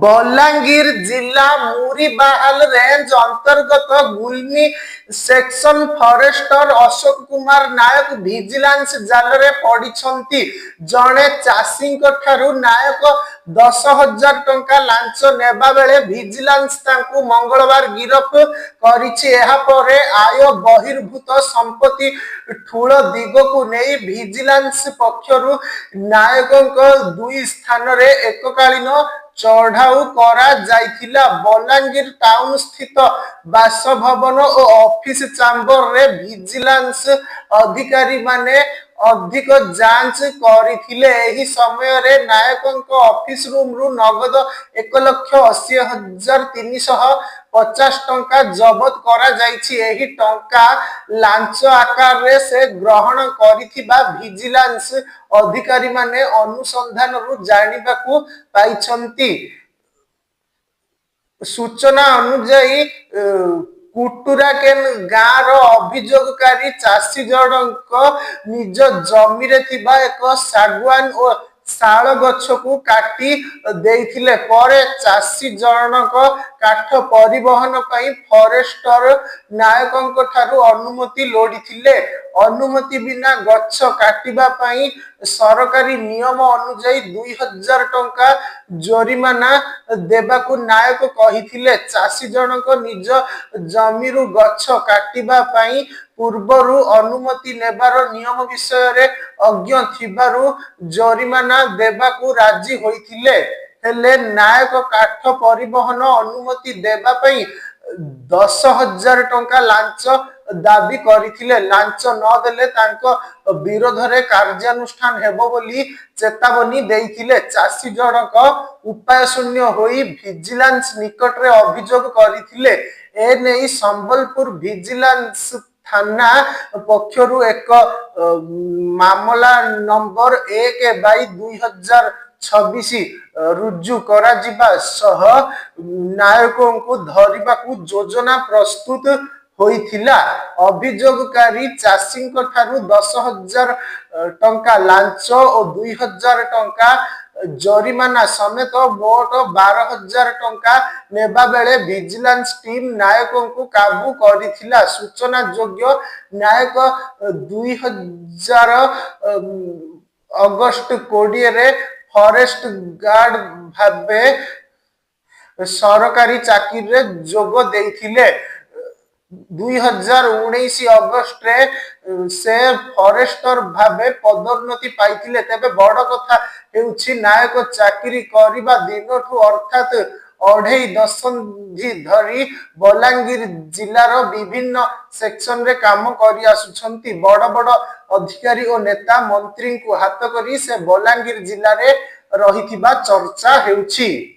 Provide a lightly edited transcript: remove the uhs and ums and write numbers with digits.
बलांगीर जिला मुरीबाहाल रेंज अंतर्गत गुलमी section forester Ashok Kumar Nayak vigilance जाल रे पड़िछंती। जणे चाषी नायक 10,000 टंका लांच नेबा बेले विजिलेंस तांकु मंगलवार गिरफ करिछि। एहा परे आय बहिर्भूत संपत्ति ठूल दिगकु नहीं विजिलेंस पक्षरु नायकक 2 स्थान रे एककालीन चढ़ाऊ करा जाइथिला। बलांगीर टाउन स्थित बासभवन और ऑफिस चैम्बर रे विजिलेंस अधिकारी माने अधिक जांच करिथिले। एही समय रे नायकक ऑफिस रूम रु नगद 1,80,350 टंका जबत करा जाइछि। एही टंका लांच आकार रे से ग्रहण करिथिबा विजिलेंस अधिकारी माने अनुसंधान रु जानिबाकू पाइछंती। सूचना अनुसार कुटुराकेन गाँव अभियोगकारी चाषी जनक निज जमी रे थिबा एक सागवान और शाल गछ को काटी देइथिले। परे चाषी जनक काठ परिवहन पई फॉरेस्टर नायकंक ठारू अनुमति लोडिथिले। अनुमति बिना गछ काटिबा पई सरकारी नियम अनुसार 2,000 टंका जोरिमाना देबाकू नायक कहिथिले। चाषी जनक निज जमीरु गछ काटिबा पई पूर्वरु अनुमति नेबार नियम विषय रे अज्ञ थिबारु जोरिमाना देबाकू राजी होइथिले। हेले नायक काठ परिवहन अनुमति देबा पई 10,000 टंका लांच दाबी करिथिले। लांच न देले तांको विरोध रे कार्यानुष्ठान हेबो बोली चेतावनी देइथिले। चाषी जनक उपाय शून्य होई विजिलेंस निकट रे अभियोग करिथिले। ए नै संबलपुर विजिलेंस थाना पक्षरु एक मामला नंबर 1/2026 रुजु करा जिबा सह नायकों को धरिबाकू योजना प्रस्तुत होइथिला। अभियोगकारी चाषी ठारू 10,000 टंका लांच और 2,000 टंका जोरिमाना समेत मोट 12,000 टंका नेबा बेले विजिलेंस टीम नायकों को काबू करिथिला। सूचना योग्य नायक 2000 अगस्त 20 रे फॉरेस्ट गार्ड भाबे सरकारी चाकरी रे जोग देइथिले। 2019 अगस्त रे से फॉरेस्टर भाबे पदोन्नति पाइथिले। तेबे बड़ कथा हेउछि नायक चाकरी करिबा दिनठू अर्थात 2.5 दशंधि धरी बलांगीर जिलार विभिन्न सेक्शन रे काम करि आसुछंती। बड़ बड़ अधिकारी और नेता मंत्री को हाथ करी से बलांगीर जिला रे रहिथिबा चर्चा हेउछि।